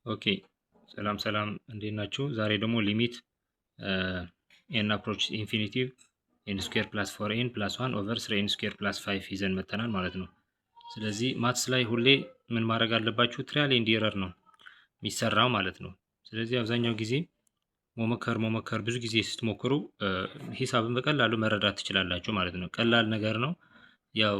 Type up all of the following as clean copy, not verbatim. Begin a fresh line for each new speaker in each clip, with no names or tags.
ኦኬ ሰላም እንዴት ናችሁ? ዛሬ ደግሞ ሊሚት ኤን አፕሮች ኢንፊኒቲቭ ኤን ስኩዌር ፕላስ 4 ኤን ፕላስ 1 ኦቨር 3 ኤን ስኩዌር ፕላስ 5 ይዘን መጥተናል ማለት ነው። ስለዚህ ማትስ ላይ ሁሌ ምን ማድረግ አለባችሁ? ትራያል ኤንድ ኤረር ነው የሚሰራው ማለት ነው። ስለዚህ አብዛኛው ጊዜ መሞከር ብዙ ጊዜ ስትሞክሩ ሂሳብን በቀላሉ መረዳት ትችላላችሁ ማለት ነው። ቀላል ነገር ነው። ያው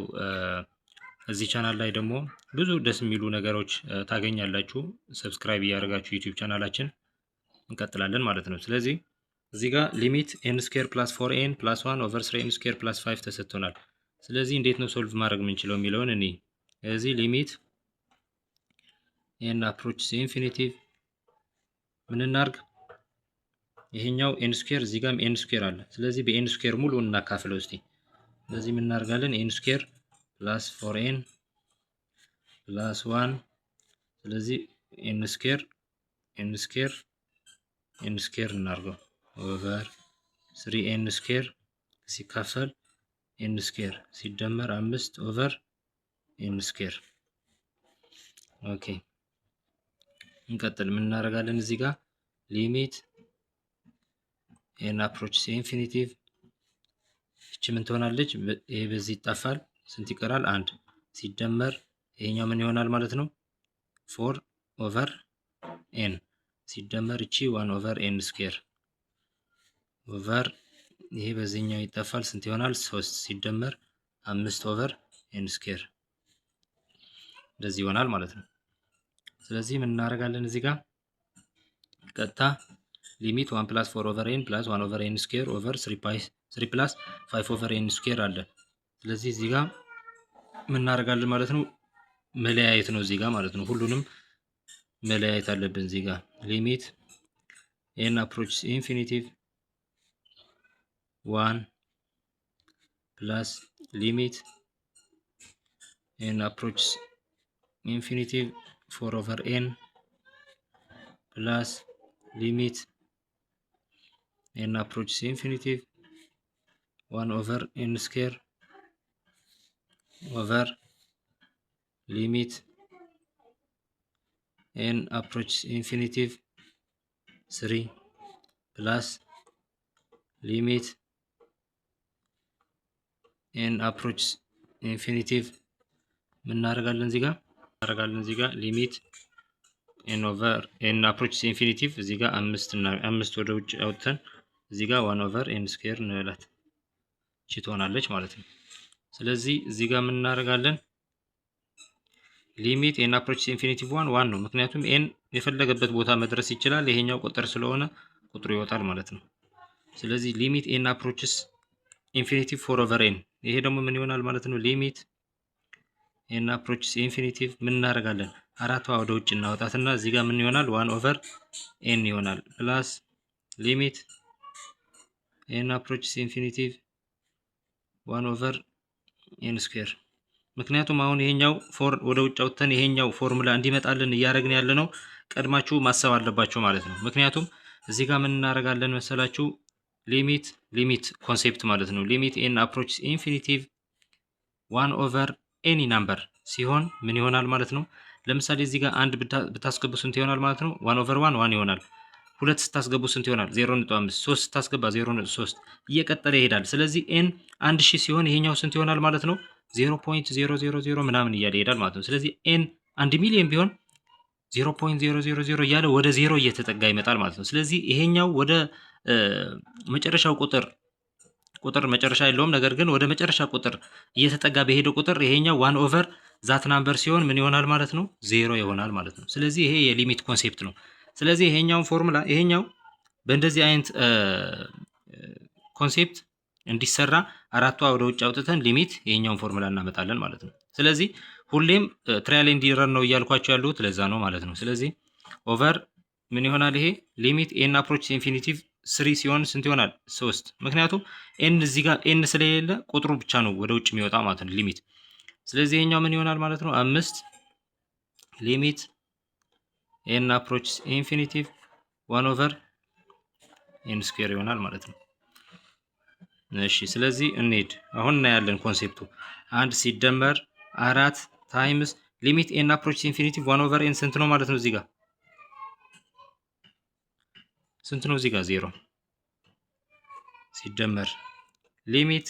እዚህ ቻናል ላይ ደግሞ ብዙ ደስ የሚሉ ነገሮች ታገኛላችሁ። ሰብስክራይብ እያደረጋችሁ ዩቲዩብ ቻናላችን እንቀጥላለን ማለት ነው። ስለዚህ እዚህ ጋር ሊሚት ኤን ስኩዌር ፕላስ 4 ኤን ፕላስ 1 ኦቨር 3 ኤን ስኩዌር ፕላስ 5 ተሰጥቶናል። ስለዚህ እንዴት ነው ሶልቭ ማድረግ የምንችለው የሚለውን እኔ እዚህ ሊሚት ኤን አፕሮች ኢንፊኒቲቭ ምን እናርግ? ይሄኛው ኤን ስኩዌር እዚህ ጋርም ኤን ስኩዌር አለ። ስለዚህ በኤን ስኩዌር ሙሉ እናካፍለው እስቲ። ስለዚህ ምን እናርጋለን? ኤን ስኩዌር ፕላስ 4 ኤን ፕላስ 1 ስለዚህ ኤን ስኩዌር እናርገው ኦቨር 3 ኤን ስኩዌር ሲካፈል ኤን ስኩዌር ሲደመር 5 ኦቨር ኤን ስኩዌር። ኦኬ እንቀጥል። ምን እናደርጋለን? እዚህ ጋር ሊሚት ኤን አፕሮች ኢንፊኒቲቭ እቺ ምን ትሆናለች? ይሄ በዚህ ይጣፋል። ስንት ይቀራል? 1 ሲደመር ይሄኛው ምን ይሆናል ማለት ነው? 4 ኦቨር ኤን ሲደመር እቺ 1 ኦቨር ኤን ስኩዌር ኦቨር ይሄ በዚህኛው ይጣፋል። ስንት ይሆናል? 3 ሲደመር 5 ኦቨር ኤን ስኩዌር እንደዚህ ይሆናል ማለት ነው። ስለዚህ ምን እናደርጋለን? እዚህ ጋር ቀጥታ ሊሚት 1 ፕላስ 4 ኦቨር ኤን ፕላስ 1 ኦቨር ኤን ስኩዌር ኦቨር 3 ፕላስ 5 ኦቨር ኤን ስኩዌር አለ። ስለዚህ እዚህ ጋር ምን እናደርጋለን ማለት ነው? መለያየት ነው እዚህ ጋር ማለት ነው። ሁሉንም መለያየት አለብን። እዚህ ጋር ሊሚት ኤን አፕሮች ኢንፊኒቲቭ 1 ፕላስ ሊሚት ኤን አፕሮች ኢንፊኒቲቭ 4 ኦቨር ኤን ፕላስ ሊሚት ኤን አፕሮች ኢንፊኒቲቭ 1 ኦቨር ኤን ስኩዌር ኦቨር ሊሚት ኤን አፕሮች ኢንፊኒቲቭ 3 ፕላስ ሊሚት ኤን አፕሮች ኢንፊኒቲቭ ምን እናደርጋለን? እዚህ ጋር ሊሚት ኤን ኦቨር ኤን አፕሮች ኢንፊኒቲቭ እዚህ ጋር 5 ወደ ውጭ አውጥተን እዚህ ጋር 1 ኦቨር ኤን ስኩዌር እንበላት እቺ ትሆናለች ማለት ነው። ስለዚህ እዚህ ጋር ምን እናደርጋለን? ሊሚት ኤን አፕሮች ኢንፊኒቲቭ 1 ነው። ምክንያቱም ኤን የፈለገበት ቦታ መድረስ ይችላል። ይሄኛው ቁጥር ስለሆነ ቁጥሩ ይወጣል ማለት ነው። ስለዚህ ሊሚት ኤን አፕሮችስ ኢንፊኒቲቭ 4 ኦቨር ኤን ይሄ ደግሞ ምን ይሆናል ማለት ነው? ሊሚት ኤን አፕሮችስ ኢንፊኒቲቭ ምን እናደርጋለን? አራቷ ወደ ውጭ እናወጣትና እዚህ ጋር ምን ይሆናል? 1 ኦቨር ኤን ይሆናል ፕላስ ሊሚት ኤን አፕሮችስ ኢንፊኒቲቭ 1 ኦቨር ኤን ስኩዌር። ምክንያቱም አሁን ይሄኛው 4 ወደ ውጭ አውጥተን ይሄኛው ፎርሙላ እንዲመጣልን እያደረግን ያለ ነው። ቀድማችሁ ማሰብ አለባችሁ ማለት ነው። ምክንያቱም እዚህ ጋር ምን እናደርጋለን መሰላችሁ? ሊሚት ኮንሴፕት ማለት ነው። ሊሚት ኤን አፕሮች ኢንፊኒቲቭ 1 ኦቨር ኤኒ ናምበር ሲሆን ምን ይሆናል ማለት ነው? ለምሳሌ እዚህ ጋር 1 ብታስገቡ ስንት ይሆናል ማለት ነው? 1 ኦቨር 1 ይሆናል። 2 ስታስገቡ ስንት ይሆናል? 0.5 3 ስታስገባ 0.3 እየቀጠለ ይሄዳል። ስለዚህ ኤን 1000 ሲሆን ይሄኛው ስንት ይሆናል ማለት ነው? 0.000 ምናምን እያለ ይሄዳል ማለት ነው። ስለዚህ ኤን 1 ሚሊዮን ቢሆን 0.000 እያለ ወደ 0 እየተጠጋ ይመጣል ማለት ነው። ስለዚህ ይሄኛው ወደ መጨረሻው ቁጥር መጨረሻ የለውም። ነገር ግን ወደ መጨረሻ ቁጥር እየተጠጋ በሄደ ቁጥር ይሄኛው 1 ኦቨር ዛት ናምበር ሲሆን ምን ይሆናል ማለት ነው? 0 ይሆናል ማለት ነው። ስለዚህ ይሄ የሊሚት ኮንሴፕት ነው። ስለዚህ ይሄኛውን ፎርሙላ ይሄኛው በእንደዚህ አይነት ኮንሴፕት እንዲሰራ አራቷ ወደ ውጭ አውጥተን ሊሚት ይሄኛውን ፎርሙላ እናመጣለን ማለት ነው። ስለዚህ ሁሌም ትራያል ኤንድ ኤረር ነው እያልኳቸው ያሉት ለዛ ነው ማለት ነው። ስለዚህ ኦቨር ምን ይሆናል? ይሄ ሊሚት ኤን አፕሮች ኢንፊኒቲቭ 3 ሲሆን ስንት ይሆናል? 3 ምክንያቱም ኤን እዚህ ጋር ኤን ስለሌለ ቁጥሩ ብቻ ነው ወደ ውጭ የሚወጣ ማለት ነው ሊሚት። ስለዚህ ይሄኛው ምን ይሆናል ማለት ነው? 5 ሊሚት ኤን አፕሮች ኢንፊኒቲቭ 1 ኦቨር ኤን ስኩዌር ይሆናል ማለት ነው። እሺ ስለዚህ እንሂድ። አሁን እናያለን ኮንሴፕቱ 1 ሲደመር 4 ታይምስ ሊሚት ኤን አፕሮች ኢንፊኒቲቭ 1 ኦቨር ኤን ስንት ነው ማለት ነው? እዚህ ጋር ስንት ነው? እዚህ ጋር 0 ሲደመር ሊሚት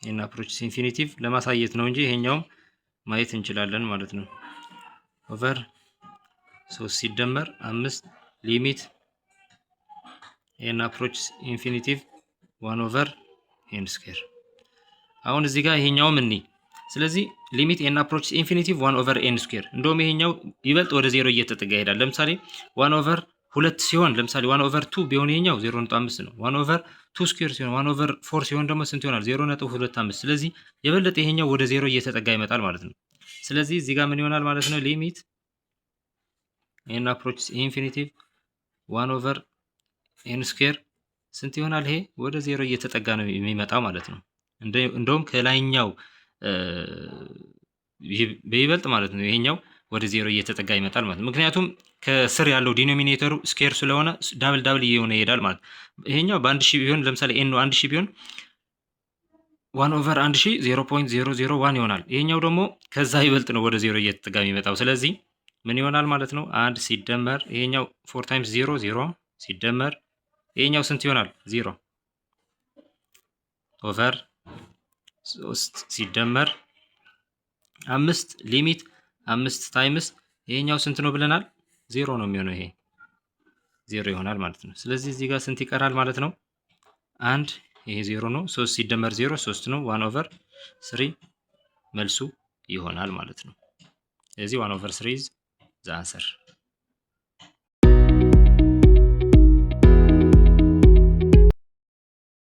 ኤን አፕሮችስ ኢንፊኒቲቭ ለማሳየት ነው እንጂ ይሄኛውም ማየት እንችላለን ማለት ነው። ኦቨር 3 ሲደመር 5 ሊሚት ኤን አፕሮችስ ኢንፊኒቲቭ 1 ኦቨር ኤን ስኩዌር። አሁን እዚህ ጋር ይሄኛውም እንይ። ስለዚህ ሊሚት ኤን አፕሮችስ ኢንፊኒቲቭ 1 ኦቨር ኤን ስኩዌር እንደውም ይሄኛው ይበልጥ ወደ 0 እየተጠጋ ይሄዳል። ለምሳሌ 1 ኦቨር 2 ሲሆን ለምሳሌ 1 ኦቨር 2 ቢሆን ይሄኛው 0.5 ነው። 1 ኦቨር 2 ስኩዌር ሲሆን 1 ኦቨር 4 ሲሆን ደግሞ ስንት ይሆናል? 0.25። ስለዚህ የበለጠ ይሄኛው ወደ 0 እየተጠጋ ይመጣል ማለት ነው። ስለዚህ እዚህ ጋር ምን ይሆናል ማለት ነው? ሊሚት ኤን አፕሮችስ ኢንፊኒቲቭ 1 ኦቨር ኤን ስኩዌር ስንት ይሆናል? ይሄ ወደ 0 እየተጠጋ ነው የሚመጣው ማለት ነው። እንደውም ከላይኛው በይበልጥ ማለት ነው ይሄኛው ወደ 0 እየተጠጋ ይመጣል ማለት ነው። ምክንያቱም ከስር ያለው ዲኖሚኔተሩ ስኩዌር ስለሆነ ዳብል እየሆነ ይሄዳል ማለት ነው። ይሄኛው በ1000 ቢሆን ለምሳሌ ኤን ነው 1000 ቢሆን 1 ኦቨር 1000 0.001 ይሆናል። ይሄኛው ደግሞ ከዛ ይበልጥ ነው ወደ 0 እየተጠጋ የሚመጣው። ስለዚህ ምን ይሆናል ማለት ነው? 1 ሲደመር ይሄኛው 4 ታይምስ 0 0 ሲደመር ይሄኛው ስንት ይሆናል? 0 ኦቨር 3 ሲደመር 5 ሊሚት 5 ታይምስ ይሄኛው ስንት ነው ብለናል? 0 ነው የሚሆነው። ይሄ 0 ይሆናል ማለት ነው። ስለዚህ እዚህ ጋር ስንት ይቀራል ማለት ነው? 1 ይሄ 0 ነው። 3 ሲደመር 0 3 ነው። 1 ኦቨር 3 መልሱ ይሆናል ማለት ነው። ስለዚህ 1 ኦቨር 3 ኢዝ ዘ አንሰር።